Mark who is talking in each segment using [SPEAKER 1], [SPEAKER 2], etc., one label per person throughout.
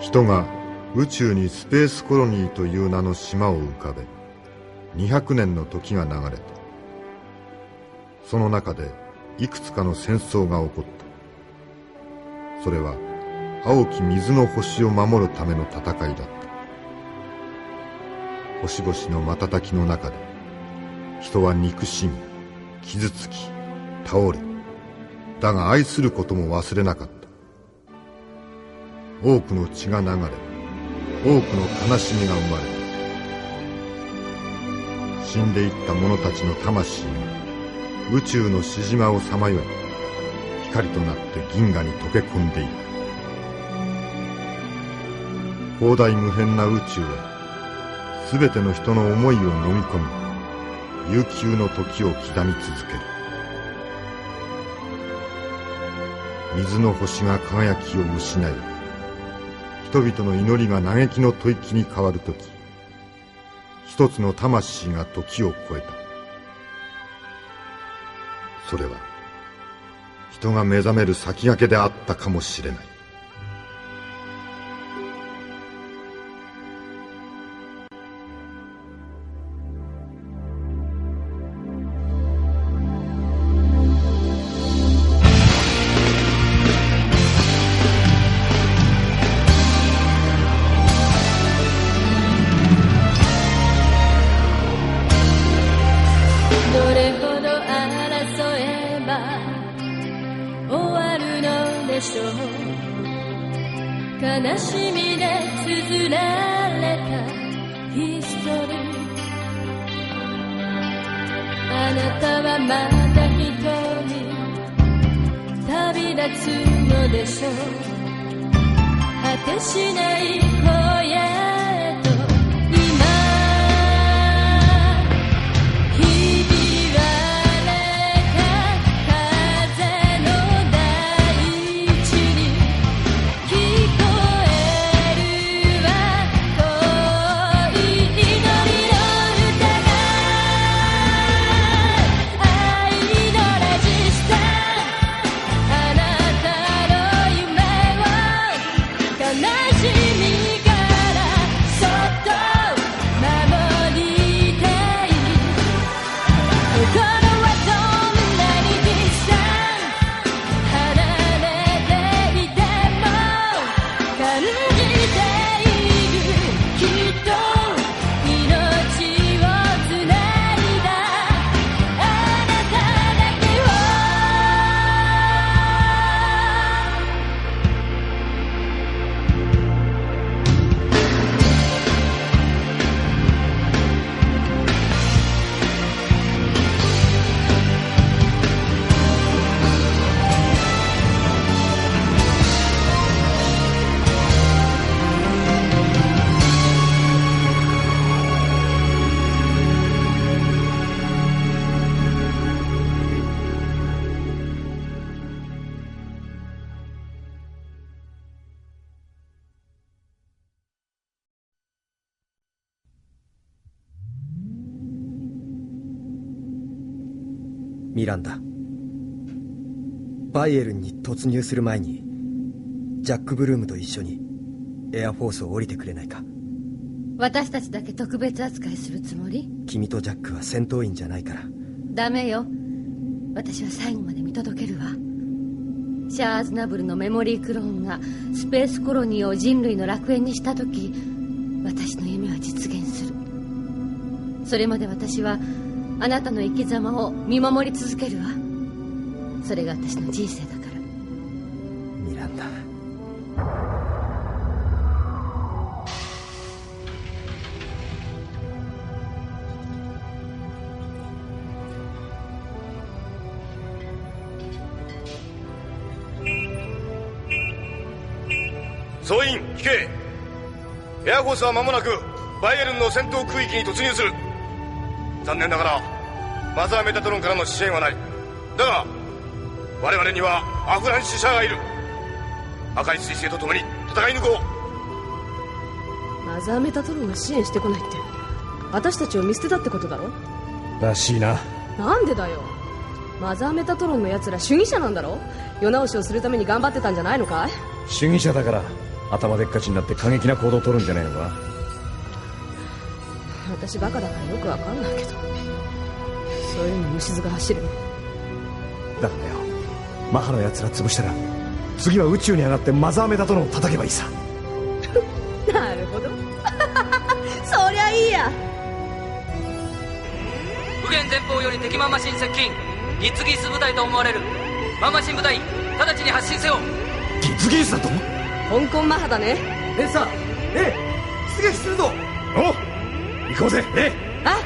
[SPEAKER 1] 人が宇宙にスペースコロニーという名の島を浮かべ200年の時が流れた。その中でいくつかの戦争が起こった。それは青き水の星を守るための戦いだった。星々の瞬きの中で人は憎しみ傷つき倒れ、だが愛することも忘れなかった。多くの血が流れ、多くの悲しみが生まれた。死んでいった者たちの魂が宇宙の獅子間をさまよい、光となって銀河に溶け込んでいく。広大無辺な宇宙はすべての人の思いを飲み込み、悠久の時を刻み続ける。水の星が輝きを失い、人々の祈りが嘆きの吐息に変わるとき、一つの魂が時を超えた。それは人が目覚める先駆けであったかもしれない。
[SPEAKER 2] 悲しみで綴られたヒストリー。あなたはまた一人旅立つのでしょう。果てしない荒野へと今ひび割れた風の大地に聞こえるわ遠い祈りの歌が愛のレジスタあなたの夢を悲しみからそっと守りたい。心はどんなにきさ離れていても感じている。きっと命をつないだあなただけを
[SPEAKER 3] ミランダ、バイエルンに突入する前にジャック・ブルームと一緒にエアフォースを降りてくれないか。
[SPEAKER 2] 私たちだけ特別扱いするつもり？
[SPEAKER 3] 君とジャックは戦闘員じゃないから。
[SPEAKER 2] ダメよ。私は最後まで見届けるわ。シャアーズナブルのメモリークローンがスペースコロニーを人類の楽園にした時、私の夢は実現する。それまで私はあなたの生き様を見守り続けるわ。それが私の人生だから。
[SPEAKER 3] ミランダ、
[SPEAKER 4] 総員引け。エアフォースは間もなくバイエルンの戦闘区域に突入する。残念ながらマザーメタトロンからの支援はない。だが我々にはアフランシ社がいる。赤い彗星と共に戦い抜こ
[SPEAKER 5] う。マザーメタトロンが支援してこないって私たちを見捨てたってことだろ。
[SPEAKER 6] らしいな。
[SPEAKER 5] なんでだよ。マザーメタトロンのやつら主義者なんだろ。世直しをするために頑張ってたんじゃないのかい。
[SPEAKER 6] 主義者だから頭でっかちになって過激な行動を取るんじゃないのか。
[SPEAKER 5] 私バカだからよくわかんないけど、そういうの虫唾が走るの。
[SPEAKER 6] だからよ、マハの奴ら潰したら次は宇宙に上がってマザーメタトロンを叩けばいいさ。
[SPEAKER 5] なるほどそりゃいいや。
[SPEAKER 7] 右舷前方より敵マンマシン接近。ギッツギース部隊と思われる。マンマシン部隊直ちに発進せよ。
[SPEAKER 6] ギッツギースだと？
[SPEAKER 5] 香港マハだね。
[SPEAKER 3] レッサー、レイ、出撃するぞ。
[SPEAKER 6] おう、行こうぜ、レイ。
[SPEAKER 5] あ、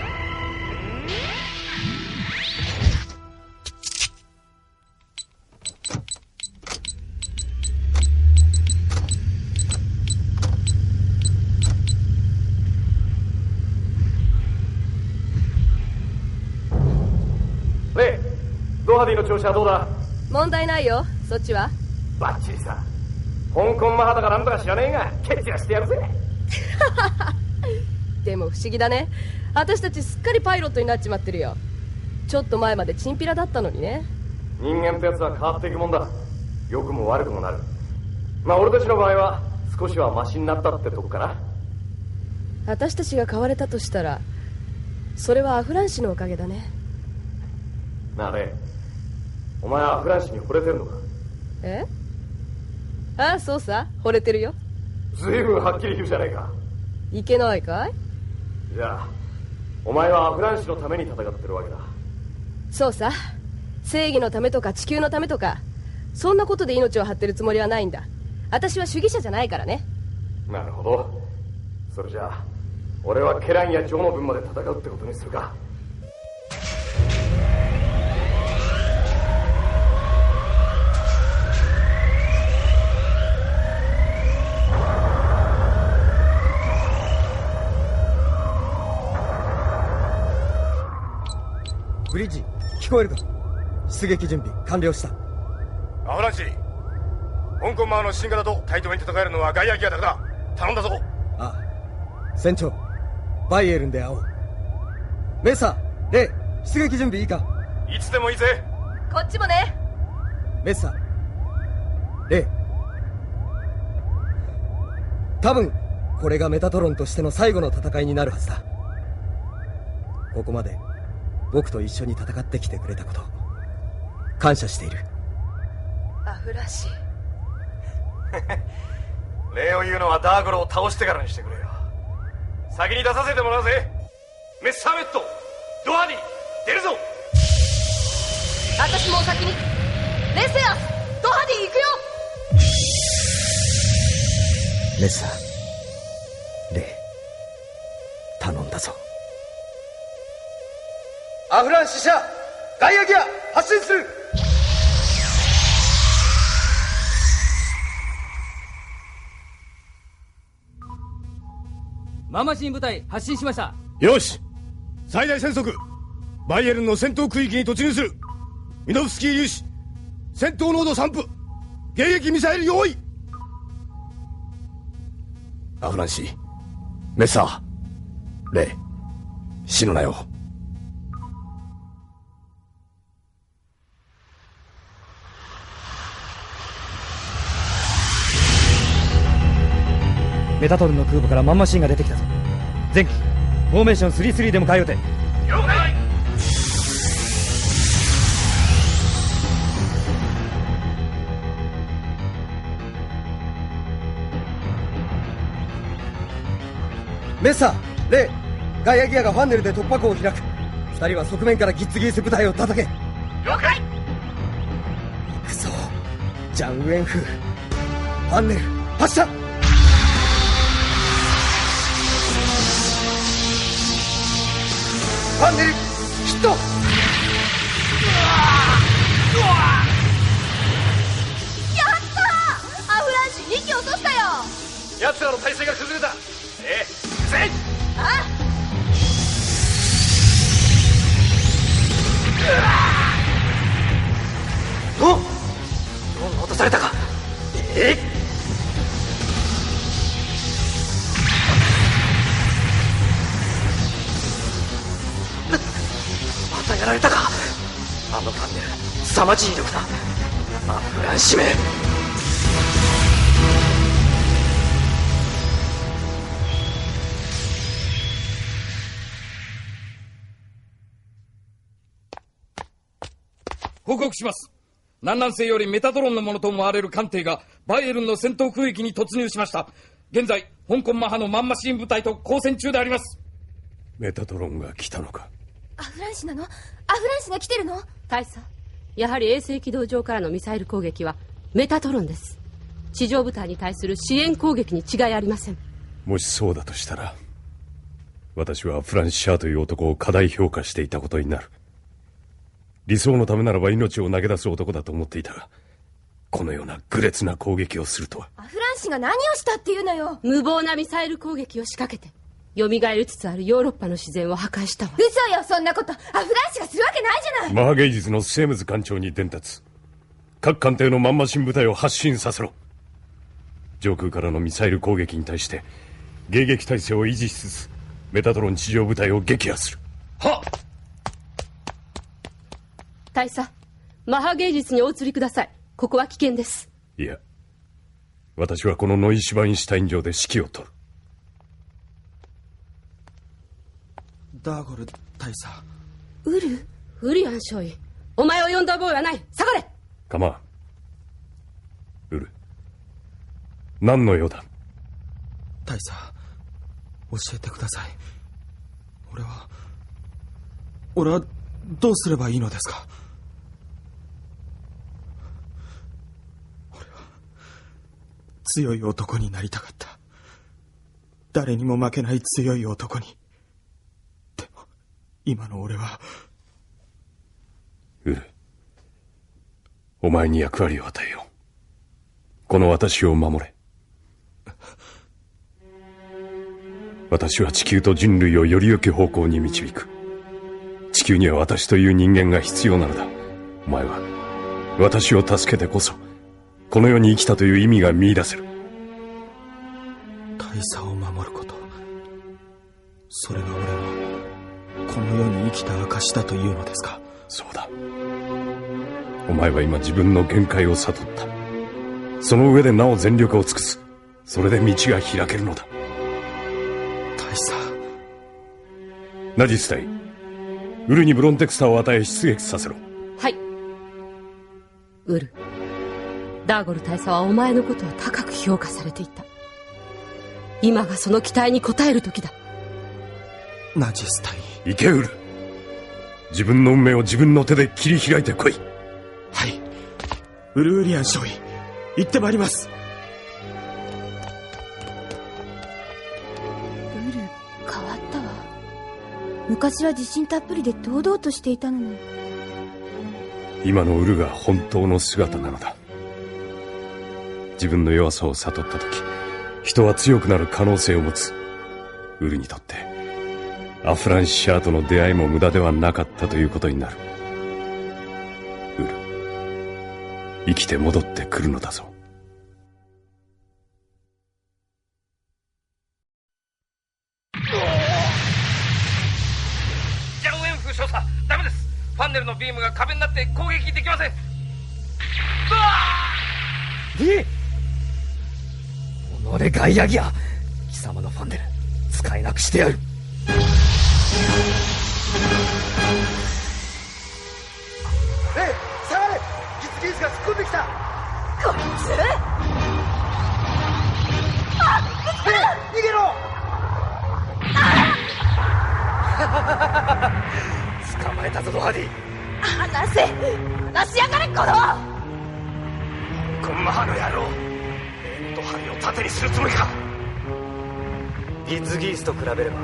[SPEAKER 6] レイ、ドハディの調子はどうだ？
[SPEAKER 5] 問題ないよ。そっちは？
[SPEAKER 6] バッチリさ。香港マハだかなんとか知らねえがケチらしてやるぜ。
[SPEAKER 5] でも不思議だね、私たちすっかりパイロットになっちまってるよ。ちょっと前までチンピラだったのにね。
[SPEAKER 6] 人間ってやつは変わっていくもんだ。良くも悪くもなる。まあ俺たちの場合は少しはマシになったってとこかな。
[SPEAKER 5] 私たちが変われたとしたら、それはアフランシのおかげだね。
[SPEAKER 6] なあレイ、お前はアフランシに惚れてるのか？
[SPEAKER 5] え？ああ、そうさ、惚れてるよ。
[SPEAKER 6] ずいぶんはっきり言うじゃないか。
[SPEAKER 5] いけないかい？
[SPEAKER 6] じゃあお前はアフランシのために戦ってるわけだ。
[SPEAKER 5] そうさ、正義のためとか地球のためとか、そんなことで命を張ってるつもりはないんだ。私は主義者じゃないからね。
[SPEAKER 6] なるほど。それじゃあ俺はケランやジョーの分まで戦うってことにするか。
[SPEAKER 3] ブリッジ、聞こえるか？出撃準備完了した。
[SPEAKER 4] アフランシ、香港マーの新型と対等に戦えるのはガイアギアだけだ。頼んだぞ。
[SPEAKER 3] ああ、船長、バイエルンで会おう。メッサー、レイ、出撃準備いいか？
[SPEAKER 4] いつでもいいぜ。
[SPEAKER 5] こっちもね。
[SPEAKER 3] メッサー、レイ、多分これがメタトロンとしての最後の戦いになるはずだ。ここまで僕と一緒に戦ってきてくれたこと感謝している。
[SPEAKER 5] アフラシ
[SPEAKER 4] 礼を言うのはダーゴロを倒してからにしてくれよ。先に出させてもらうぜ。メッサーメット、ドハディ、出るぞ。
[SPEAKER 5] 私もお先に。レセアス、ドハディ行くよ。
[SPEAKER 3] メッサー、レイ、頼んだぞ。アフランシ社、ガイアギア発進する。
[SPEAKER 7] マンマシン部隊発進しました。
[SPEAKER 4] よし、最大戦速、バイエルンの戦闘区域に突入する。ミノフスキー粒子、戦闘濃度3分、迎撃ミサイル用意。
[SPEAKER 6] アフランシ、メッサー、レイ、死ぬなよ。
[SPEAKER 3] メタトルンの空母からマンマシンが出てきたぞ。前期フォーメーション 3-3 で迎え予定。
[SPEAKER 4] 了解。
[SPEAKER 3] メッサー、レイ、ガイアギアがファンネルで突破口を開く。二人は側面からギッツギース部隊を叩け。
[SPEAKER 4] 了解。
[SPEAKER 3] 行くぞ、ジャン・ウエンフー。ファンネル発射。ファンネルヒット。
[SPEAKER 5] やったー、アフランシ2機落としたよ。
[SPEAKER 6] 奴らの体勢が崩れた。せい。
[SPEAKER 5] あ、
[SPEAKER 6] お、ドローンが落とされたか。またやられたか。あのファンネル凄まじい威力だ。アフランシめ。
[SPEAKER 8] 報告します。南南西よりメタトロンのものと思われる艦艇がバイエルンの戦闘空域に突入しました。現在香港マハのマンマシン部隊と交戦中であります。
[SPEAKER 9] メタトロンが来たのか。
[SPEAKER 2] アフランシなの？アフランシが来てるの？
[SPEAKER 10] 大佐、やはり衛星軌道上からのミサイル攻撃はメタトロンです。地上部隊に対する支援攻撃に違いありません。
[SPEAKER 9] もしそうだとしたら、私はフランシャーという男を過大評価していたことになる。理想のためならば命を投げ出す男だと思っていたが、このような愚劣な攻撃をするとは。
[SPEAKER 2] アフランシが何をしたっていうのよ。
[SPEAKER 10] 無謀なミサイル攻撃を仕掛けて蘇りつつあるヨーロッパの自然を破壊したわ。
[SPEAKER 2] 嘘よ、そんなこと。アフランシがするわけないじゃない。
[SPEAKER 9] マハ芸術のセームズ艦長に伝達。各艦艇のマンマシン部隊を発進させろ。上空からのミサイル攻撃に対して迎撃態勢を維持しつつメタトロン地上部隊を撃破する。
[SPEAKER 8] はっ。
[SPEAKER 10] 大佐、マハ芸術にお移りください。ここは危険です。
[SPEAKER 9] いや、私はこのノイシュバインシュタイン城で指揮を執る。
[SPEAKER 11] ダーゴル大佐。
[SPEAKER 10] ウリアン少尉、お前を呼んだ覚えはない。下がれ。
[SPEAKER 9] 構わん。ウル、何の用だ。
[SPEAKER 11] 大佐、教えてください。俺はどうすればいいのですか。俺は強い男になりたかった。誰にも負けない強い男に。でも今の俺は。
[SPEAKER 9] ウル、お前に役割を与えよう。この私を守れ。私は地球と人類をより良き方向に導く。地球には私という人間が必要なのだ。お前は私を助けてこそこの世に生きたという意味が見出せる。
[SPEAKER 11] 大佐を守ること、それが俺のこの世に生きた証だというのですか。
[SPEAKER 9] そうだ。お前は今自分の限界を悟った。その上でなお全力を尽くす。それで道が開けるのだ。
[SPEAKER 11] 大佐。
[SPEAKER 9] ナジス隊、ウルにブロンテクスターを与え出撃させろ。
[SPEAKER 10] はい。ウル、ダーゴル大佐はお前のことを高く評価されていた。今がその期待に応える時だ。
[SPEAKER 11] ナジス隊。
[SPEAKER 9] 行けウル。自分の運命を自分の手で切り開いてこい。
[SPEAKER 11] はい。ウルウリアン少尉、行ってまいります。
[SPEAKER 2] ウル、変わったわ。昔は自信たっぷりで堂々としていたのに。
[SPEAKER 9] 今のウルが本当の姿なのだ。自分の弱さを悟った時、人は強くなる可能性を持つ。ウルにとってアフランシャーとの出会いも無駄ではなかったということになる。ウル、生きて戻ってくるのだぞ。
[SPEAKER 8] ジャンウェンフ少佐、ダメです。ファンネルのビームが壁になって攻撃できません。
[SPEAKER 3] 己ガイアギア、貴様のファンネル使えなくしてやる。
[SPEAKER 4] 下がれ。ギツギツが突っ込んできた。
[SPEAKER 2] こいつ。
[SPEAKER 4] 逃げろ。
[SPEAKER 3] 捕まえたぞドハディ。
[SPEAKER 2] 離しやがれこの
[SPEAKER 4] コンマハの野郎、ドハディを盾にするつもりか。
[SPEAKER 3] ギツギースと比べれば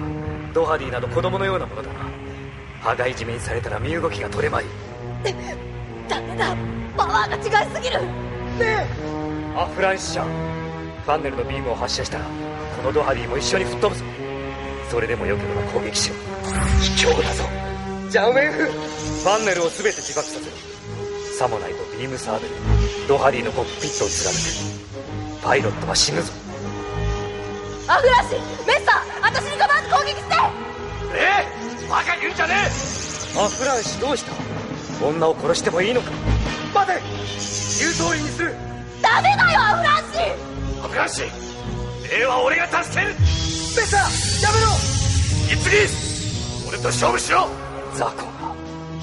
[SPEAKER 3] ドハディなど子供のようなものだな。羽交い締めにされたら身動きが取れまい。
[SPEAKER 2] ダメだ、パワーが違いすぎる。
[SPEAKER 3] ねえ、アフランシャー、ファンネルのビームを発射したらこのドハディも一緒に吹っ飛ぶぞ。それでもよければ攻撃しろ。卑怯だぞジャンウェンフ。ファンネルを全て自爆させろ。サモナイとビームサーベル、ドハディのコックピットを貫く。パイロットは死ぬぞ。
[SPEAKER 2] アフランシ、メッサー、私に構わず攻撃して。
[SPEAKER 4] バカ言うんじゃねえ。
[SPEAKER 3] アフランシどうした。女を殺してもいいのか。
[SPEAKER 4] 待て、言う通りにする。
[SPEAKER 2] ダメだよアフランシ。
[SPEAKER 4] アフランシ、礼は俺が助ける。メッサー、やめろ。ギツギース、俺と勝負しろ。
[SPEAKER 3] ザコが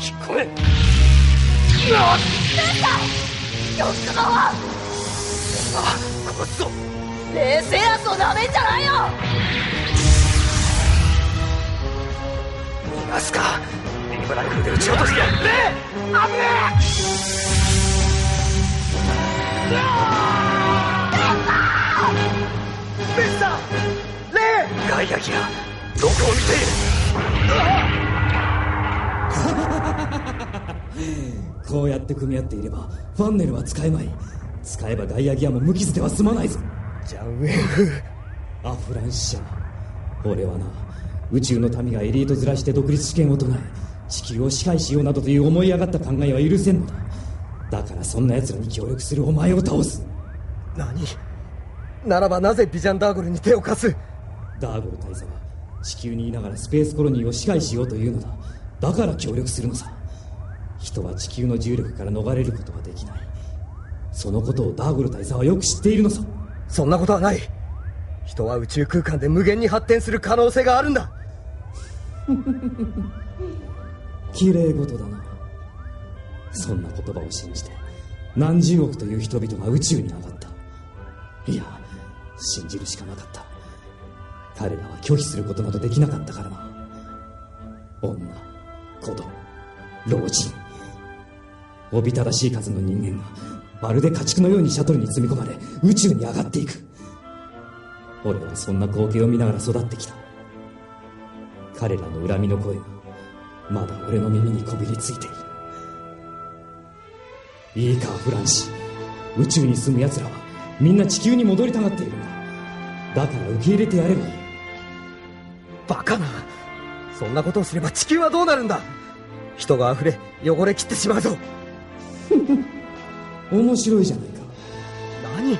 [SPEAKER 3] 引っ込め。殺すぞ。
[SPEAKER 2] レーセラスをなめんじゃないよ。
[SPEAKER 3] 逃がすか。ビームライフルで撃ち落としてやる。危ねえ。ベッサー、レイ、ガイアギア、どこを見てい
[SPEAKER 12] る。こうやって組み合っていればファンネルは使えまい。使えばガイアギアも無傷では済まないぞ。
[SPEAKER 3] ジャンウェンフ、
[SPEAKER 12] アフランシャー、俺はな、宇宙の民がエリート面して独立試験を唱え地球を支配しようなどという思い上がった考えは許せんのだ。だからそんな奴らに協力するお前を倒す。
[SPEAKER 3] 何ならばなぜビジャンダーゴルに手を貸す。
[SPEAKER 12] ダーゴル大佐は地球にいながらスペースコロニーを支配しようというのだ。だから協力するのさ。人は地球の重力から逃れることはできない。そのことをダーゴル大佐はよく知っているのさ。
[SPEAKER 3] そんなことはない。人は宇宙空間で無限に発展する可能性があるんだ。
[SPEAKER 12] 綺麗事だな。そんな言葉を信じて何十億という人々が宇宙に上がった。いや、信じるしかなかった。彼らは拒否することなどできなかったからな。女、子供、老人、おびただしい数の人間がまるで家畜のようにシャトルに積み込まれ宇宙に上がっていく。俺はそんな光景を見ながら育ってきた。彼らの恨みの声がまだ俺の耳にこびりついている。いいかフランシー、宇宙に住む奴らはみんな地球に戻りたがっているんだ。だから受け入れてやればいい。
[SPEAKER 3] バカな。そんなことをすれば地球はどうなるんだ。人が溢れ汚れきってしまうぞ。
[SPEAKER 12] 面白いじゃないか。
[SPEAKER 3] 何。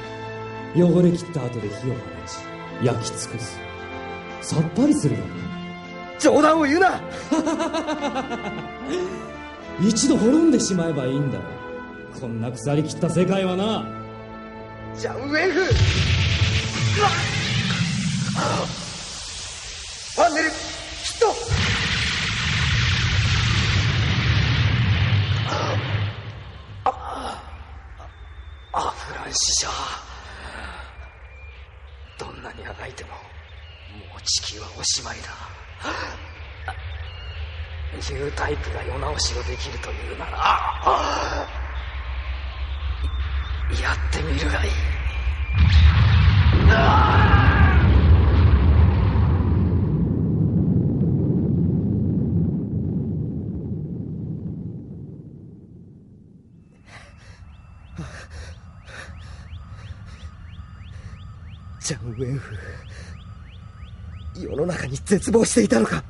[SPEAKER 12] 汚れきった後で火を放ち焼き尽くす。さっぱりするだろう。
[SPEAKER 3] 冗談を言うな。
[SPEAKER 12] 一度滅んでしまえばいいんだよ。こんな腐りきった世界はな。
[SPEAKER 3] ジャンウェンフ、ファンネルヒット。アフランシャー、どんなにあがいてももう地球はおしまいだ。ニュータイプが世直しをできるというならやってみるがいい。ジャンウェンフ、世の中に絶望していたのか。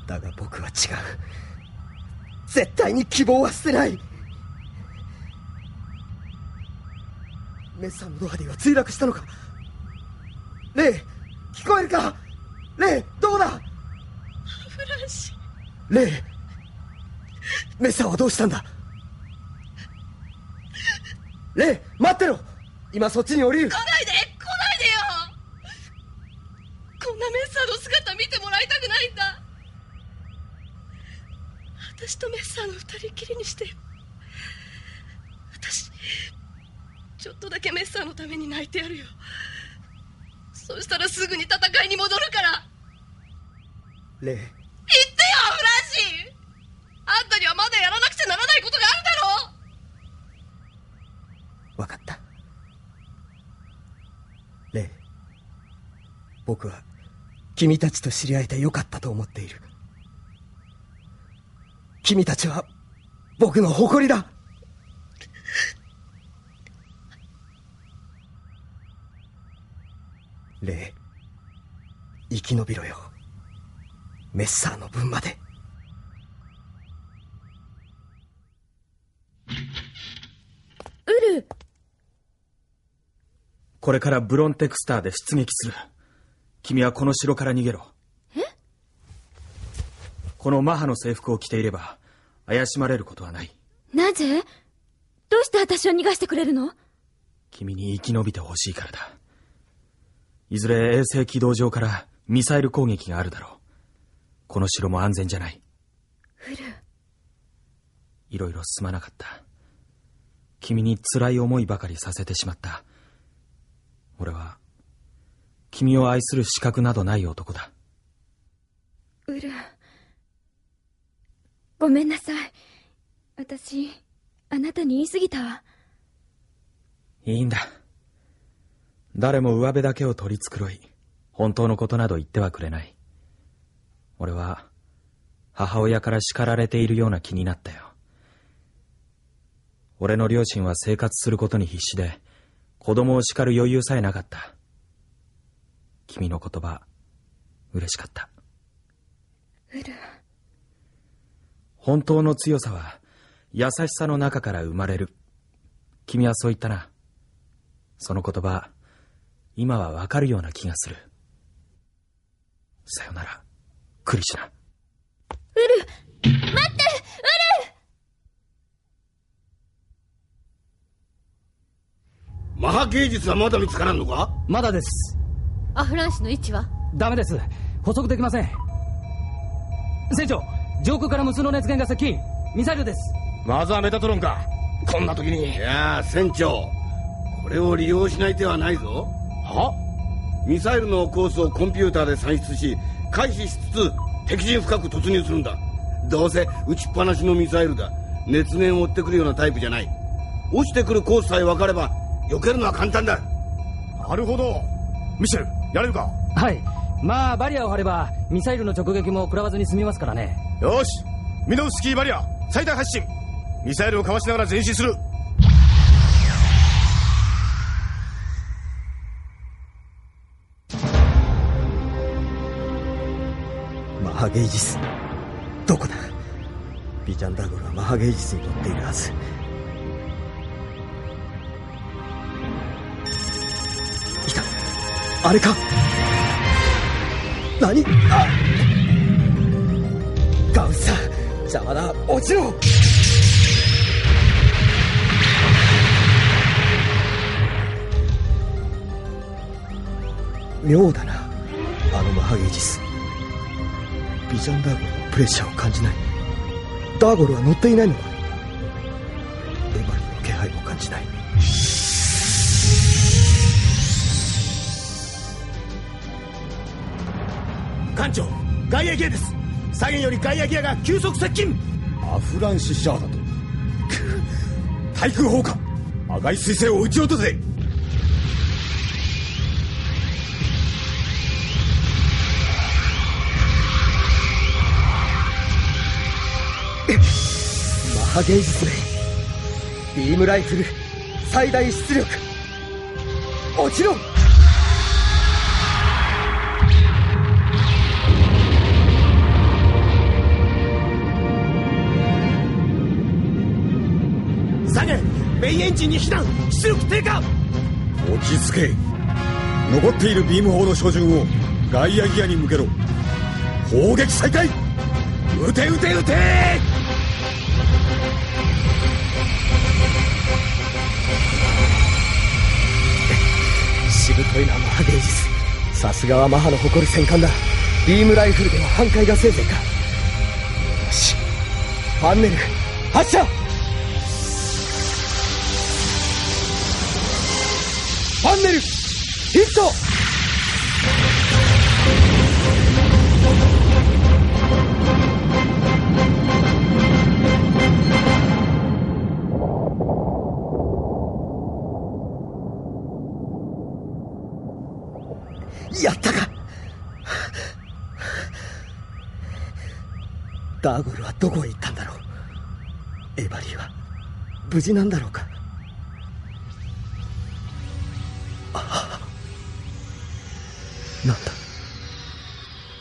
[SPEAKER 3] だが僕は違う。絶対に希望は捨てない。メッサーのドハディは墜落したのか。レイ、聞こえるか。レイ、どこだ。
[SPEAKER 2] フランシー。
[SPEAKER 3] レイ、メッサーはどうしたんだ。レイ、待ってろ。今そっちに降りる。
[SPEAKER 2] 来ないでよ。こんなメッサーの姿見てもらいたくないんだ。私とメッサーの二人きりにしてよ。私ちょっとだけメッサーのために泣いてやるよ。そしたらすぐに戦いに戻るから。
[SPEAKER 3] レイ、
[SPEAKER 2] 言ってよフランシー。あんたにはまだやらなくちゃならないことがあるだろう。
[SPEAKER 3] 分かった。レイ、僕は君たちと知り合えてよかったと思っている。君たちは僕の誇りだ。レイ、生き延びろよ。メッサーの分まで。
[SPEAKER 5] ウル、
[SPEAKER 11] これからブロンテクスターで出撃する。君はこの城から逃げろ。
[SPEAKER 5] え？
[SPEAKER 11] このマハの制服を着ていれば怪しまれることはない。
[SPEAKER 10] なぜ？どうして私を逃がしてくれるの？
[SPEAKER 11] 君に生き延びてほしいからだ。いずれ衛星軌道上からミサイル攻撃があるだろう。この城も安全じゃない。
[SPEAKER 10] ウル、
[SPEAKER 11] いろいろすまなかった。君に辛い思いばかりさせてしまった。俺は君を愛する資格などない男だ。
[SPEAKER 2] ウル、ごめんなさい。私あなたに言い過ぎたわ。
[SPEAKER 11] いいんだ。誰も上辺だけを取り繕い、本当のことなど言ってはくれない。俺は母親から叱られているような気になったよ。俺の両親は生活することに必死で、子供を叱る余裕さえなかった。君の言葉、嬉しかった。
[SPEAKER 2] ウル、
[SPEAKER 11] 本当の強さは優しさの中から生まれる。君はそう言ったな。その言葉、今はわかるような気がする。さよなら、クリシュナ。
[SPEAKER 2] ウル、待って、ウル！
[SPEAKER 4] マハ芸術はまだ見つからんのか？
[SPEAKER 7] まだです。
[SPEAKER 13] アフラン氏の位置は？
[SPEAKER 7] ダメです。捕捉できません。船長、上空から無数の熱源が接近。ミサイルです。
[SPEAKER 4] マザーメタトロンか。こんな時に。いやあ、船長、これを利用しない手はないぞ。は？ミサイルのコースをコンピューターで算出し、回避しつつ敵陣深く突入するんだ。どうせ撃ちっぱなしのミサイルだ。熱源を追ってくるようなタイプじゃない。落ちてくるコースさえ分かれば避けるのは簡単だ。なるほど。ミシェル、やれるか？
[SPEAKER 7] はい。まあバリアを張ればミサイルの直撃も食らわずに済みますからね。
[SPEAKER 4] よし、ミノフスキーバリア最大発進。ミサイルをかわしながら前進する。
[SPEAKER 14] マハゲイジス、どこだ？ビジャンダーゴルはマハゲイジスに乗っているはず。いた、あれか？何？あ！ガウサ、邪魔だ、落ちろ！妙だな、あのマハゲイジス。ビジャンダーゴルのプレッシャーを感じない。ダーゴルは乗っていないのか？エバリの気配も感じない。
[SPEAKER 15] 艦長、外野ギアです。左舷より外野ギアが急速接近。
[SPEAKER 16] アフランシ・シャーだと。対空砲火、赤い彗星を撃ち落とせ。
[SPEAKER 14] マハゲイジスめ、ビームライフル最大出力、落ちろ！
[SPEAKER 15] 下げ、メインエンジンに避難、出力低下。
[SPEAKER 16] 落ち着け。残っているビーム砲の照準を外野ギアに向けろ。砲撃再開。撃て撃て撃て！
[SPEAKER 14] しぶといなマハゲイジス。さすがはマハの誇る戦艦だ。ビームライフルでは半壊がせいぜいか。よし、ファンネル発射！ファンネルヒット！やったか！ダーゴルはどこへ行ったんだろう。エバリーは無事なんだろうか。ああ、なんだ、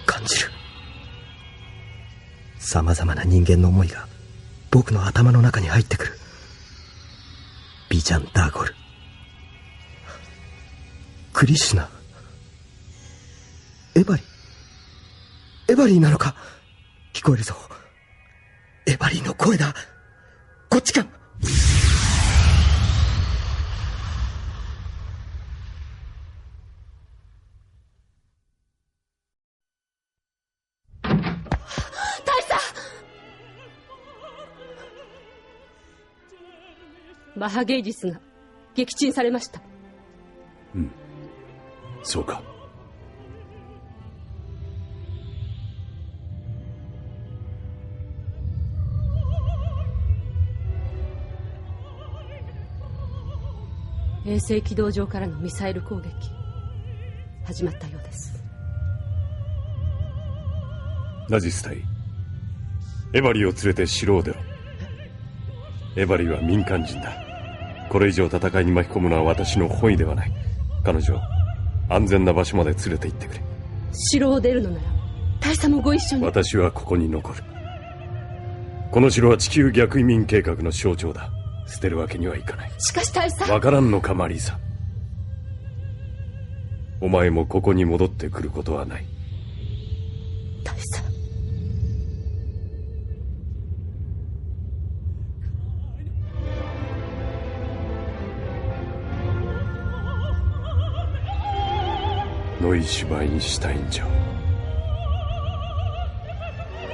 [SPEAKER 14] 感じる。さまざまな人間の思いが僕の頭の中に入ってくる。ビジャン・ダーゴル、クリシュナ、エバリーなのか。聞こえるぞ、エバリーの声だ。こっちか。
[SPEAKER 2] 大佐！
[SPEAKER 10] マハゲイジスが撃沈されました。
[SPEAKER 9] うん、そうか。
[SPEAKER 10] 衛星軌道上からのミサイル攻撃始まったようです。
[SPEAKER 9] ナジス隊、エバリを連れて城を出ろ。エバリは民間人だ。これ以上戦いに巻き込むのは私の本意ではない。彼女を安全な場所まで連れて行ってくれ。
[SPEAKER 10] 城を出るのなら大佐もご一緒に。
[SPEAKER 9] 私はここに残る。この城は地球逆移民計画の象徴だ。捨てるわけにはいかない。
[SPEAKER 10] しかし大佐。
[SPEAKER 9] わからんのかマリーサ。お前もここに戻ってくることはない。
[SPEAKER 10] 大佐。
[SPEAKER 9] ノイシュバインシュタイン城、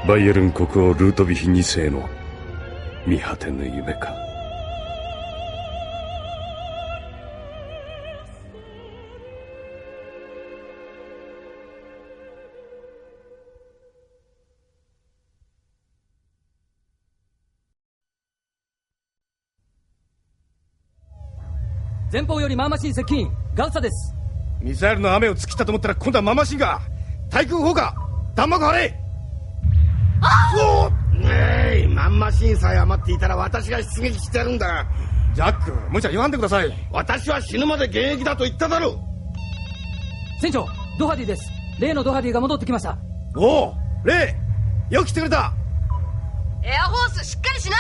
[SPEAKER 9] バイエルン国王ルートヴィヒ2世の見果てぬ夢か。
[SPEAKER 7] 前方よりマーマシン接近。ガウサです。
[SPEAKER 4] ミサイルの雨を突きったと思ったら今度はママシンが。対空砲火、弾幕張れ。
[SPEAKER 15] ねえ、マンマシンさえ余っていたら私が出撃してやるんだ。
[SPEAKER 4] ジャック、無茶言わんでください。
[SPEAKER 15] 私は死ぬまで現役だと言っただろう。
[SPEAKER 7] 船長、ドハディです。例のドハディが戻ってきました。
[SPEAKER 4] おお、レイ、よく来てくれた。
[SPEAKER 5] エアホースしっかりしな。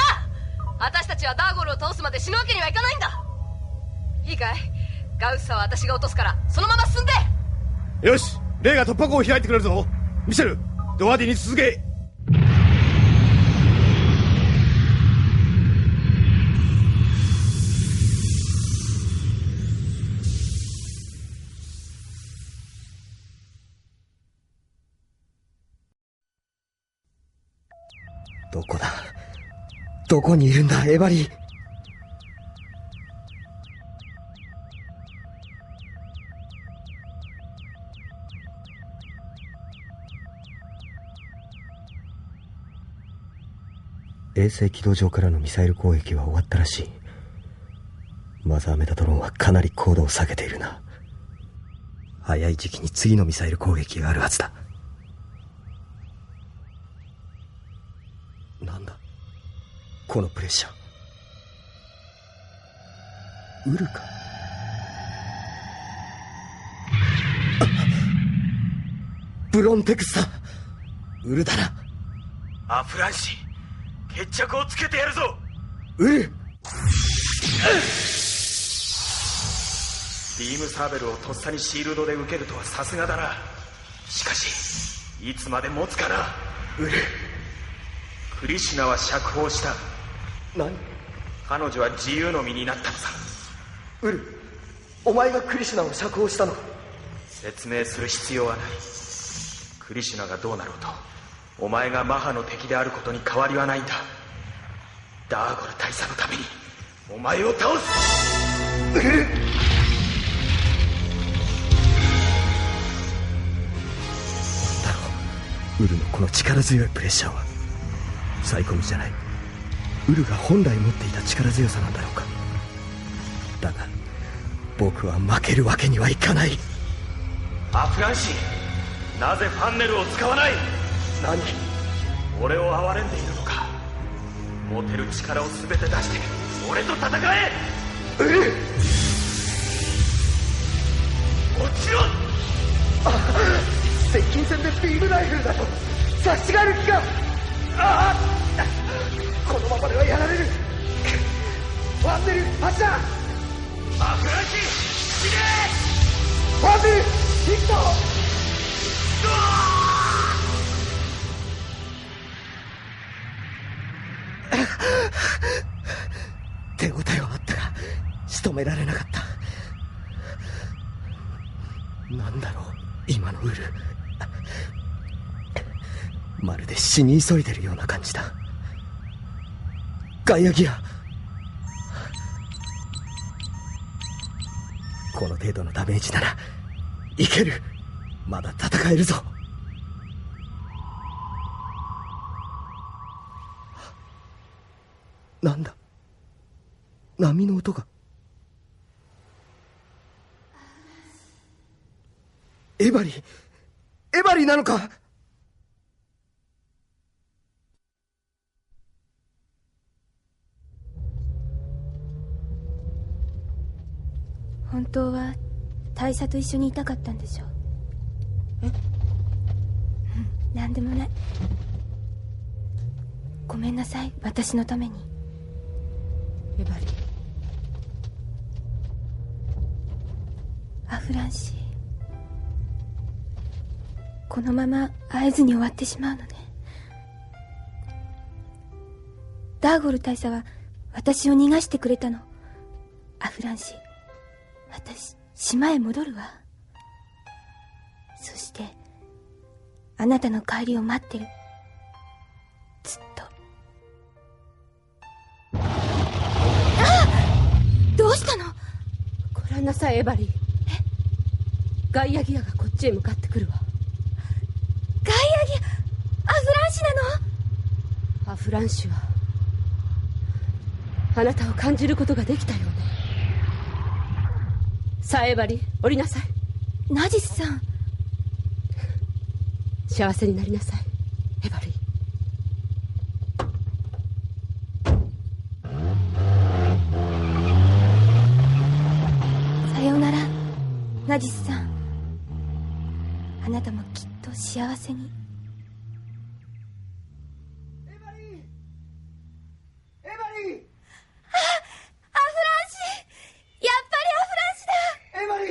[SPEAKER 5] 私たちはダーゴルを倒すまで死ぬわけにはいかないんだ。いいかい、ガウッサは私が落とすからそのまま進んで。
[SPEAKER 4] よし、レイが突破口を開いてくれるぞ。ミシェル、ドハディに続け。
[SPEAKER 14] どこだ？どこにいるんだ、エバリー。衛星軌道上からのミサイル攻撃は終わったらしい。マザーメタトロンはかなり高度を下げているな。早い時期に次のミサイル攻撃があるはずだ。なんだこのプレッシャー。ウルか。ブロンテクスだ。ウルだな。
[SPEAKER 15] アフランシ、決着をつけてやるぞ。
[SPEAKER 14] ウル。
[SPEAKER 15] ビームサーベルをとっさにシールドで受けるとはさすがだな。しかしいつまで持つかな。
[SPEAKER 14] ウル。
[SPEAKER 15] クリシュナは釈放した。
[SPEAKER 14] 何？
[SPEAKER 15] 彼女は自由の身になったのさ。
[SPEAKER 14] ウル、お前がクリシュナを釈放したのか？
[SPEAKER 15] 説明する必要はない。クリシュナがどうなろうとお前がマハの敵であることに変わりはないんだ。ダーゴル大佐のためにお前を倒す。
[SPEAKER 14] ウル。なんだろう、ウルのこの力強いプレッシャーはサイコミじゃない。ウルが本来持っていた力強さなんだろうか。だが僕は負けるわけにはいかない。
[SPEAKER 15] アフランシー、なぜファンネルを使わない？
[SPEAKER 14] 何？
[SPEAKER 15] 俺を憐れんでいるのか。持てる力を全て出して俺と戦え。
[SPEAKER 14] ウル。
[SPEAKER 15] もちろん。
[SPEAKER 14] 接近戦でビームライフルだと察しがある気が。このままではやられる。ファンネル発射。
[SPEAKER 15] アフランシー、死ね。
[SPEAKER 14] ファンネルヒット。手応えはあったが仕留められなかった。なんだろう今のウル。まるで死に急いでるような感じだ。ガイアギア。この程度のダメージならいける。まだ戦えるぞ。なんだ、波の音が。エバリなのか。
[SPEAKER 17] 本当は大佐と一緒にいたかったんでしょう。なんでもない。ごめんなさい、私のために。
[SPEAKER 10] エバリ、
[SPEAKER 17] アフランシー、このまま会えずに終わってしまうのね。ダーゴル大佐は私を逃がしてくれたの。アフランシー、私島へ戻るわ。そしてあなたの帰りを待ってる。ずっと。どうしたの？
[SPEAKER 10] ご覧なさい、エバリー。ガイアギアがこっちへ向かってくるわ。
[SPEAKER 17] ガイアギア、アフランシなの？
[SPEAKER 10] アフランシはあなたを感じることができたようね。さあエバリー、降りなさい。
[SPEAKER 17] ナジスさん、
[SPEAKER 10] 幸せになりなさい、エバリー。
[SPEAKER 17] さようなら、ナジスさん。あなたもきっと幸せに。
[SPEAKER 14] エバリー、
[SPEAKER 17] アフランシー、やっぱりアフランシだ。
[SPEAKER 14] エバリ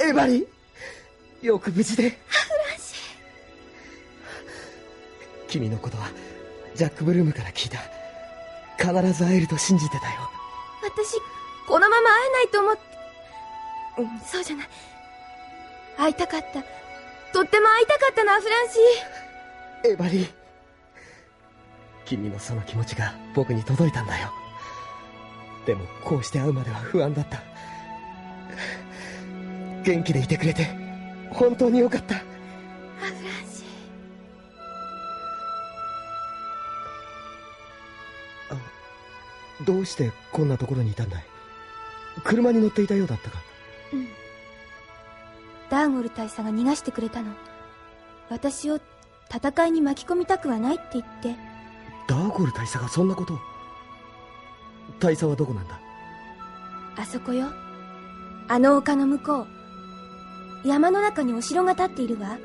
[SPEAKER 14] ー、エバリー、よく無事で。
[SPEAKER 17] アフランシ
[SPEAKER 14] ー、君のことはジャック・ブルームから聞いた。必ず会えると信じてたよ。
[SPEAKER 17] 私このまま会えないと思って。そうじゃない、会いたかった。とっても会いたかったの、アフランシ
[SPEAKER 14] ー。エバリー、君のその気持ちが僕に届いたんだよ。でもこうして会うまでは不安だった。元気でいてくれて本当によかった。
[SPEAKER 17] アフランシ
[SPEAKER 14] ー。どうしてこんなところにいたんだい？車に乗っていたようだったか？
[SPEAKER 17] うん。ダーゴル大佐が逃がしてくれたの。私を戦いに巻き込みたくはないって言って。
[SPEAKER 14] ダーゴル大佐がそんなことを？大佐はどこなんだ？
[SPEAKER 17] あそこよ、あの丘の向こう。山の中にお城が建っているわ。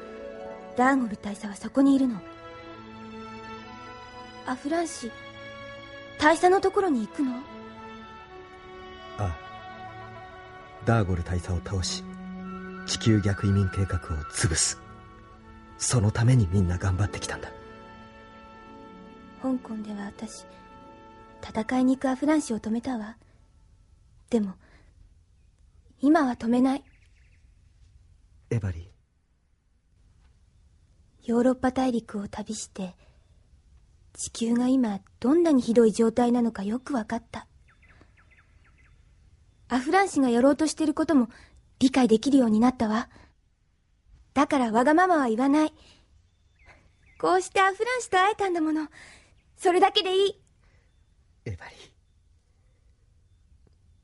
[SPEAKER 17] ダーゴル大佐はそこにいるの。アフランシー、大佐のところに行くの？
[SPEAKER 14] ああ、ダーゴル大佐を倒し地球逆移民計画を潰す。そのためにみんな頑張ってきたんだ。
[SPEAKER 17] 香港では私、戦いに行くアフランシーを止めたわ。でも今は止めない。
[SPEAKER 14] エバリー、
[SPEAKER 17] ヨーロッパ大陸を旅して地球が今どんなにひどい状態なのかよく分かった。アフランシがやろうとしていることも理解できるようになったわ。だからわがままは言わない。こうしてアフランシと会えたんだもの。それだけでいい。
[SPEAKER 14] エバリー、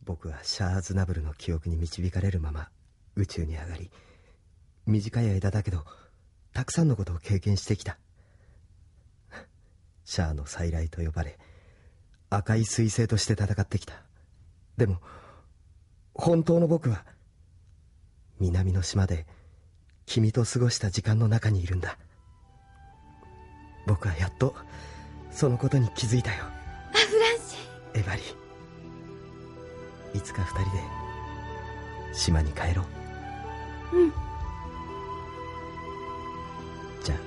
[SPEAKER 14] 僕はシャア・アズナブルの記憶に導かれるまま宇宙に上がり、短い間だけどたくさんのことを経験してきた。シャアの再来と呼ばれ、赤い彗星として戦ってきた。でも本当の僕は南の島で君と過ごした時間の中にいるんだ。僕はやっとそのことに気づいたよ。
[SPEAKER 17] アフランシ
[SPEAKER 14] エバリー、いつか二人で島に帰ろう。
[SPEAKER 17] うん。
[SPEAKER 14] じゃあ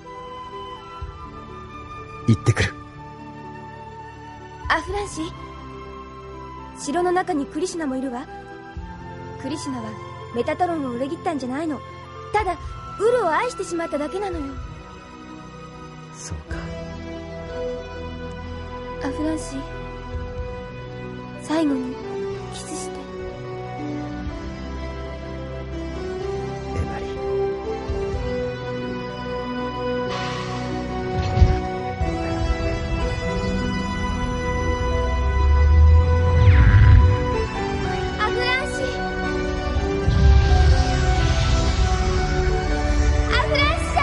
[SPEAKER 14] 行ってくる。
[SPEAKER 17] アフランシー、城の中にクリシュナもいるわ。クリシュナはメタトロンを裏切ったんじゃないの。ただウルを愛してしまっただけなのよ。
[SPEAKER 14] そうか。
[SPEAKER 17] アフランシー、最後にキスして。
[SPEAKER 14] エマリー、
[SPEAKER 17] アフランシー、アフランシャ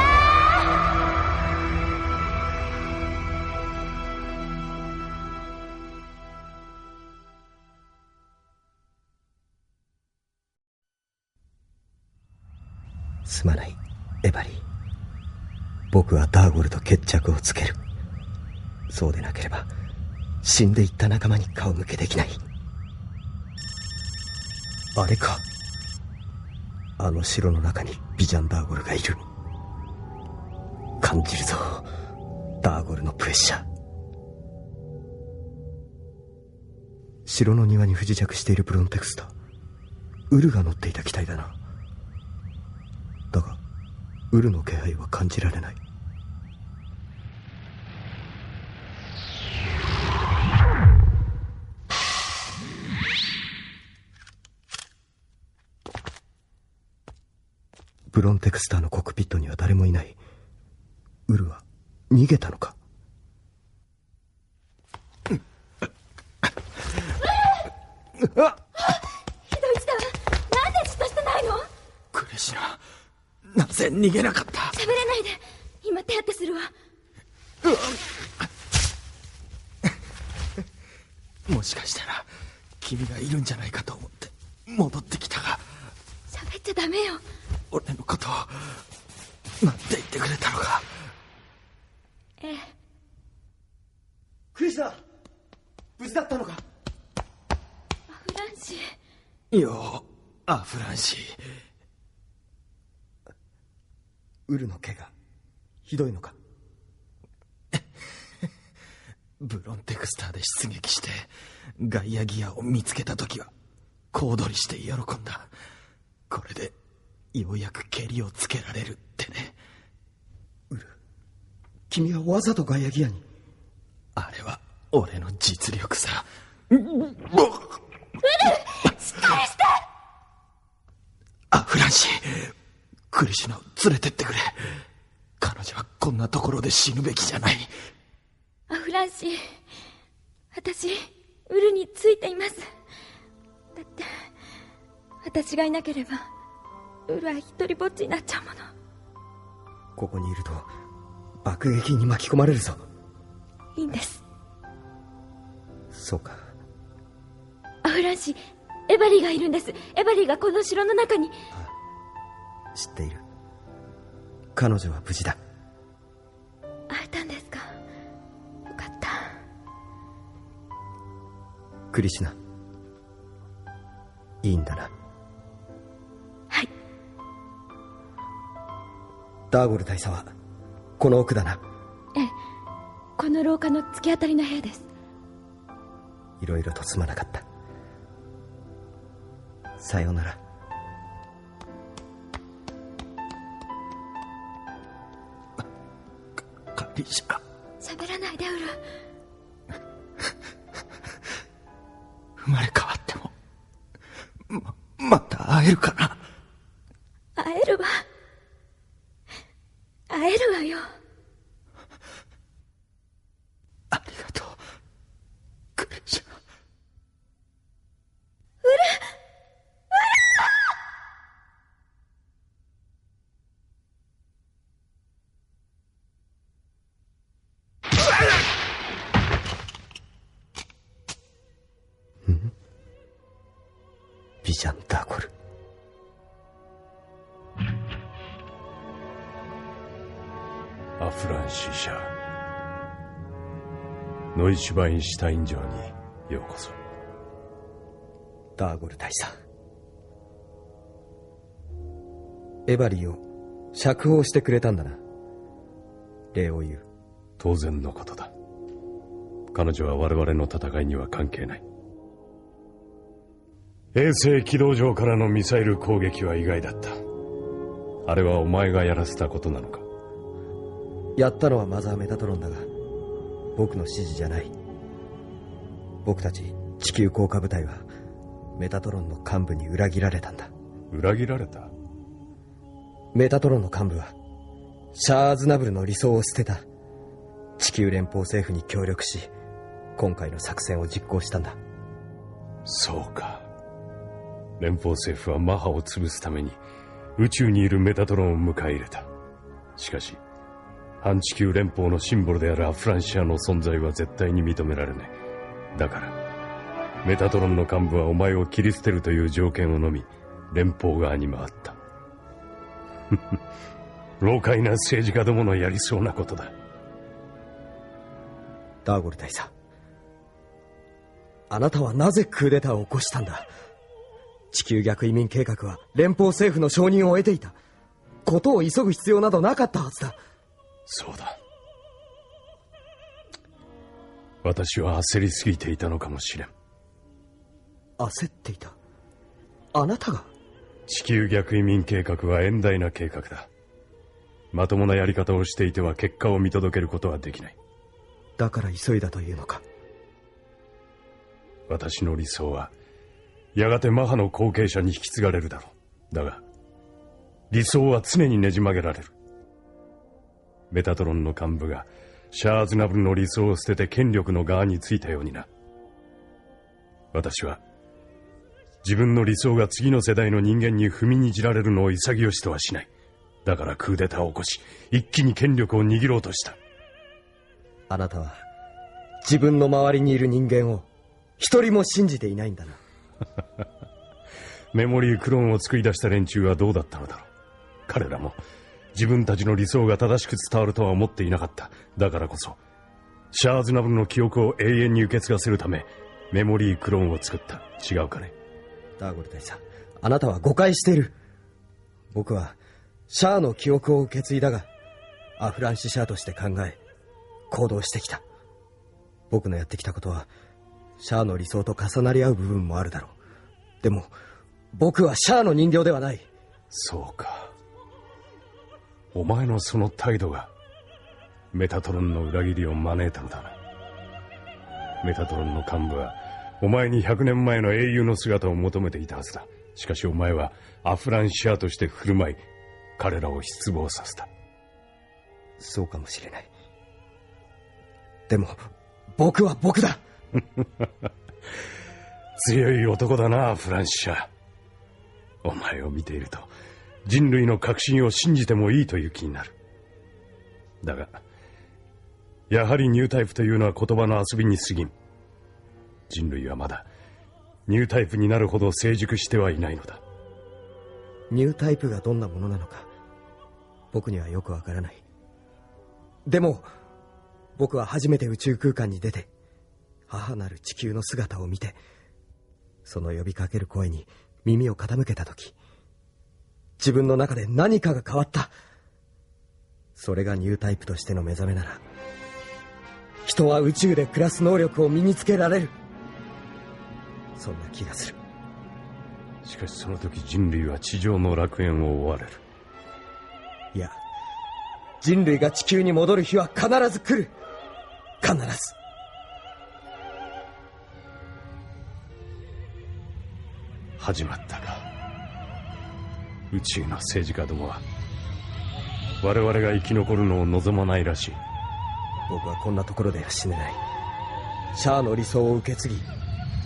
[SPEAKER 14] すまない、エバリー。僕はダーゴルと決着をつける。そうでなければ死んでいった仲間に顔向けできない。あれか、あの城の中にビジャンダーゴルがいる。感じるぞ、ダーゴルのプレッシャー。城の庭に不時着しているブロンテクスター、ウルが乗っていた機体だな。だがウルの気配は感じられない。ブロンテクスターのコックピットには誰もいない。ウルは逃げたのか。
[SPEAKER 17] ひどいしたわ。なんでじっとしてないの？
[SPEAKER 11] クレシナ、なぜ逃げなかった？
[SPEAKER 17] 喋れないで。今手当てするわ。
[SPEAKER 11] もしかしたら君がいるんじゃないかと思って戻ってきたが。
[SPEAKER 17] 喋っちゃダメよ。
[SPEAKER 11] 俺のことを待って言ってくれたのか。
[SPEAKER 17] ええ。
[SPEAKER 14] クリシナ、無事だったのか。
[SPEAKER 17] アフランシ
[SPEAKER 11] ー。よう、アフランシ
[SPEAKER 14] ー。ウルの怪我ひどいのか。
[SPEAKER 11] ブロンテクスターで出撃してガイアギアを見つけた時は小躍りして喜んだ。これでようやくケリをつけられるってね。
[SPEAKER 14] ウル、君はわざとガイアギアに。
[SPEAKER 11] あれは俺の実力さ。
[SPEAKER 17] ウル、しっかりして。
[SPEAKER 11] アフランシー、クリシュナを連れてってくれ。彼女はこんなところで死ぬべきじゃない。
[SPEAKER 17] アフランシー、私ウルについています。だって私がいなければウルは一人ぼっちになっちゃうもの。
[SPEAKER 14] ここにいると爆撃に巻き込まれるぞ。
[SPEAKER 17] いいんです。
[SPEAKER 14] そうか。
[SPEAKER 17] アフランシー、エバリーがいるんです。エバリーがこの城の中に。
[SPEAKER 14] 知っている。彼女は無事だ。
[SPEAKER 17] 会えたんですか。よかった。
[SPEAKER 14] クリシュナ、いいんだな。
[SPEAKER 17] はい。
[SPEAKER 14] ダーゴル大佐はこの奥だな。
[SPEAKER 17] ええ、この廊下の突き当たりの部屋です。
[SPEAKER 14] いろいろとすまなかった。さようなら。
[SPEAKER 11] カリシャ。
[SPEAKER 17] 喋らないでウル。
[SPEAKER 11] 生まれ変わってもまた会えるかな。
[SPEAKER 17] 会えるわ。会えるわよ。
[SPEAKER 11] ありがとうクリシャ。
[SPEAKER 17] ウル、
[SPEAKER 14] ビジャンダーゴル。
[SPEAKER 9] アフランシー社ノイシュバインシュタイン城にようこそ。
[SPEAKER 14] ダーゴル大佐、エバリーを釈放してくれたんだな。礼を言う。
[SPEAKER 9] 当然のことだ。彼女は我々の戦いには関係ない。衛星軌道上からのミサイル攻撃は意外だった。あれはお前がやらせたことなのか。
[SPEAKER 14] やったのはマザーメタトロンだが僕の指示じゃない。僕たち地球降下部隊はメタトロンの幹部に裏切られたんだ。
[SPEAKER 9] 裏切られた？
[SPEAKER 14] メタトロンの幹部はシャア・アズナブルの理想を捨てた。地球連邦政府に協力し、今回の作戦を実行したんだ。
[SPEAKER 9] そうか。連邦政府はマハを潰すために宇宙にいるメタトロンを迎え入れた。しかし反地球連邦のシンボルであるアフランシアの存在は絶対に認められない。だからメタトロンの幹部はお前を切り捨てるという条件をのみ連邦側に回った。老快な政治家どものやりそうなことだ。
[SPEAKER 14] ダーゴル大佐、あなたはなぜクーデターを起こしたんだ？地球逆移民計画は連邦政府の承認を得ていた。ことを急ぐ必要などなかったはずだ。
[SPEAKER 9] そうだ。私は焦りすぎていたのかもしれん。
[SPEAKER 14] 焦っていた？あなたが？
[SPEAKER 9] 地球逆移民計画は遠大な計画だ。まともなやり方をしていては結果を見届けることはできない。
[SPEAKER 14] だから急いだというのか？
[SPEAKER 9] 私の理想はやがてマハの後継者に引き継がれるだろう。だが理想は常にねじ曲げられる。メタトロンの幹部がシャア・アズナブルの理想を捨てて権力の側についたようにな。私は自分の理想が次の世代の人間に踏みにじられるのを潔しとはしない。だからクーデターを起こし一気に権力を握ろうとした。
[SPEAKER 14] あなたは自分の周りにいる人間を一人も信じていないんだな。
[SPEAKER 9] メモリークローンを作り出した連中はどうだったのだろう。彼らも自分たちの理想が正しく伝わるとは思っていなかった。だからこそシャア・アズナブルの記憶を永遠に受け継がせるためメモリークローンを作った。違うかね？
[SPEAKER 14] ダーゴル大佐、あなたは誤解している。僕はシャアの記憶を受け継いだが、アフランシシャアとして考え行動してきた。僕のやってきたことはシャアの理想と重なり合う部分もあるだろう。でも僕はシャアの人形ではない。
[SPEAKER 9] そうか。お前のその態度がメタトロンの裏切りを招いたのだな。メタトロンの幹部はお前に100年前の英雄の姿を求めていたはずだ。しかしお前はアフランシアとして振る舞い彼らを失望させた。
[SPEAKER 14] そうかもしれない。でも僕は僕だ。
[SPEAKER 9] 強い男だな、アフランシア。お前を見ていると人類の革新を信じてもいいという気になる。だがやはりニュータイプというのは言葉の遊びに過ぎん。人類はまだニュータイプになるほど成熟してはいないのだ。
[SPEAKER 14] ニュータイプがどんなものなのか僕にはよくわからない。でも僕は初めて宇宙空間に出て母なる地球の姿を見て、その呼びかける声に耳を傾けたとき、自分の中で何かが変わった。それがニュータイプとしての目覚めなら、人は宇宙で暮らす能力を身につけられる。そんな気がする。
[SPEAKER 9] しかしその時人類は地上の楽園を追われる。
[SPEAKER 14] いや、人類が地球に戻る日は必ず来る。必ず。
[SPEAKER 9] 始まったか。宇宙の政治家どもは我々が生き残るのを望まないらしい。
[SPEAKER 14] 僕はこんなところでは死ねない。シャアの理想を受け継ぎ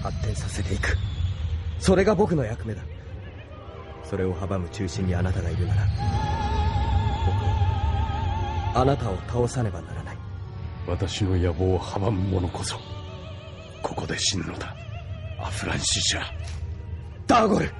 [SPEAKER 14] 発展させていく。それが僕の役目だ。それを阻む中心にあなたがいるなら、僕はあなたを倒さねばならない。
[SPEAKER 9] 私の野望を阻む者こそここで死ぬのだ。アフランシシャ。
[SPEAKER 14] ダーゴル。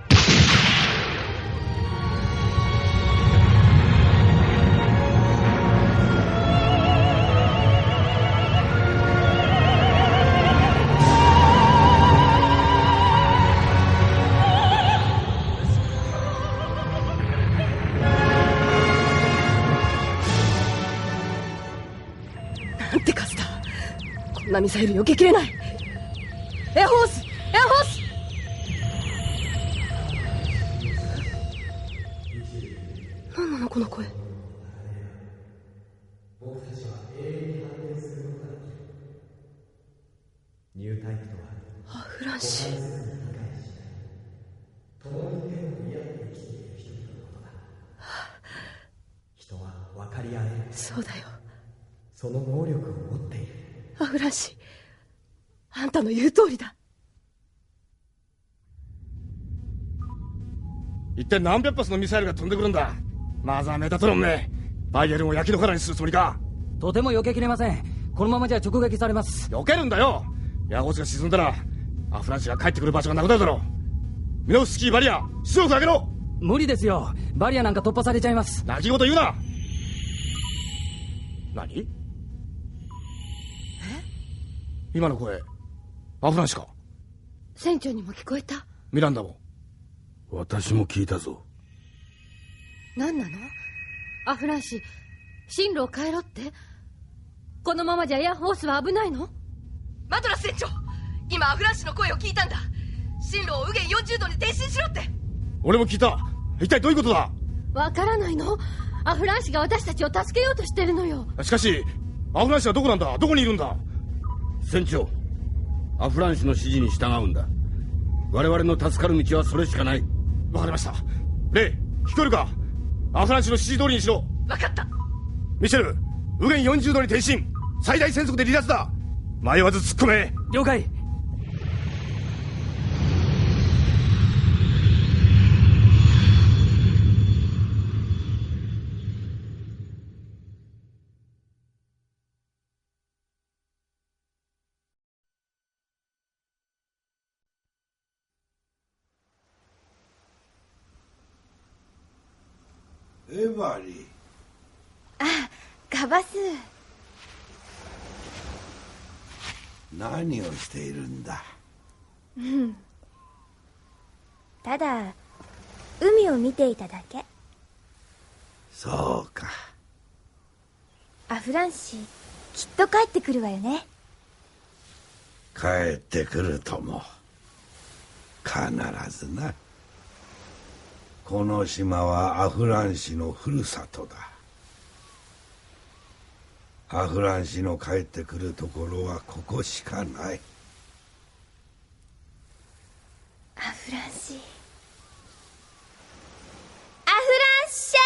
[SPEAKER 5] なんて数だ。こんなミサイル避けきれない。エアフォース、エアフォース。何なのこの声。
[SPEAKER 14] ニュータイプとは
[SPEAKER 5] アフラ
[SPEAKER 10] ンシ。
[SPEAKER 12] 人は分かり合える。
[SPEAKER 10] そうだよ。
[SPEAKER 12] その能力を持っている。
[SPEAKER 10] アフランシ、あんたの言う通りだ。
[SPEAKER 4] 一体何百発のミサイルが飛んでくるんだ。マザーメタトロンめ、バイエルンを焼き野原にするつもりか。
[SPEAKER 7] とても避けきれません。このままじゃ直撃されます。
[SPEAKER 4] 避けるんだよ。エアホースが沈んだらアフランシが帰ってくる場所がなくなるだろう。ミノフスキーバリア出力上げろ。
[SPEAKER 7] 無理ですよ。バリアなんか突破されちゃいます。
[SPEAKER 4] 泣き言言うな。何？今の声アフランシか。
[SPEAKER 10] 船長にも聞こえた。
[SPEAKER 4] ミランダも。
[SPEAKER 18] 私も聞いたぞ。
[SPEAKER 13] 何なの？アフランシ、進路を変えろって？このままじゃエアホースは危ないの？
[SPEAKER 5] マドラス船長、今アフランシの声を聞いたんだ。進路を右舷40度に転進しろって。
[SPEAKER 4] 俺も聞いた。一体どういうことだ？
[SPEAKER 13] わからないの？アフランシが私たちを助けようとしてるのよ。
[SPEAKER 4] しかしアフランシはどこなんだ？どこにいるんだ？
[SPEAKER 18] 船長、アフランシの指示に従うんだ。我々の助かる道はそれしかない。
[SPEAKER 4] わかりました。レイ、聞こえるか？アフランシの指示通りにしろ。
[SPEAKER 5] わかった。
[SPEAKER 4] ミシェル、右舷40度に転進、最大戦速で離脱だ。迷わず突っ込め。
[SPEAKER 7] 了解。
[SPEAKER 19] エバリー。
[SPEAKER 17] あ、カバス。
[SPEAKER 19] 何をしているんだ？
[SPEAKER 17] うん。ただ海を見ていただけ。
[SPEAKER 19] そうか。
[SPEAKER 17] アフランシ、きっと帰ってくるわよね。
[SPEAKER 19] 帰ってくるとも。必ずな。この島はアフランシのふるさとだ。アフランシの帰ってくるところはここしかない。
[SPEAKER 17] アフランシ、アフランシャ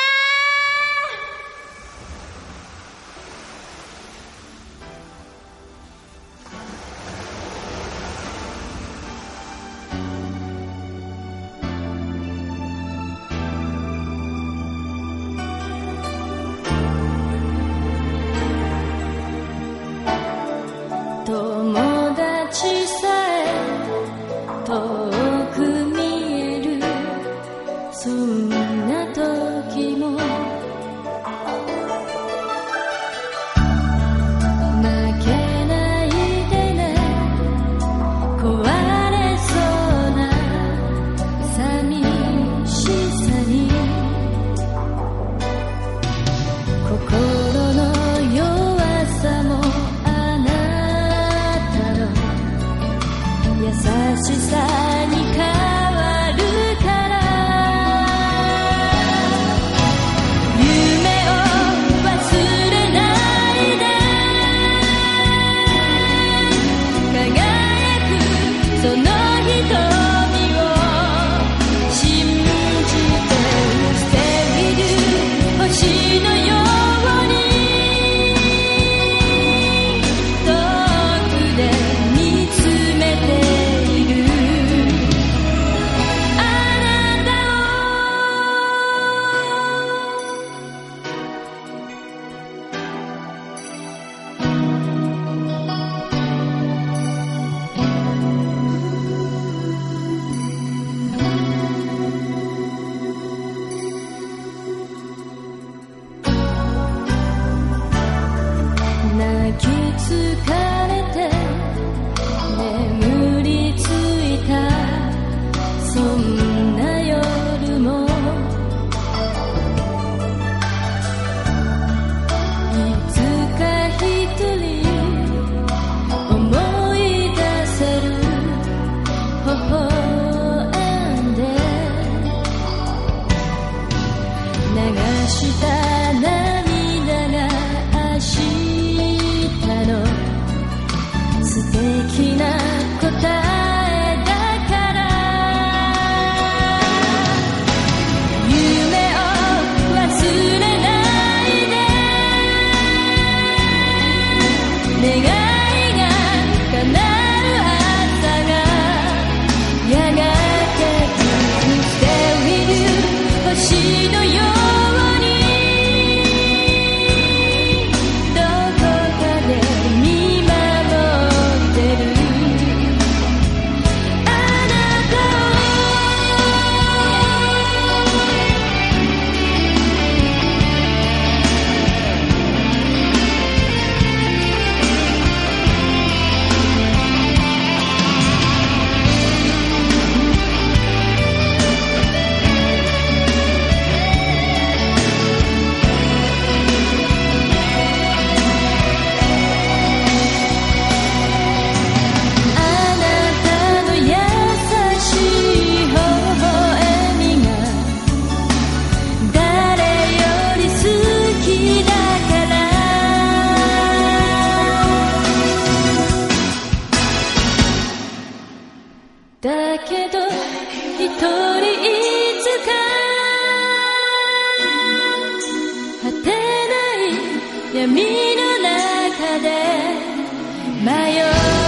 [SPEAKER 2] 友達さえ遠く見える、そんな時も負けないでね、壊れそうな寂しさに心の弱さも優しさに変わるから夢を忘れないで輝くその瞳を信じて捨ている星のように遠くで見つめて泣き疲れて眠りついたそんな夜もいつか一人思い出せる微笑んで流した涙が明日の闇の中で迷う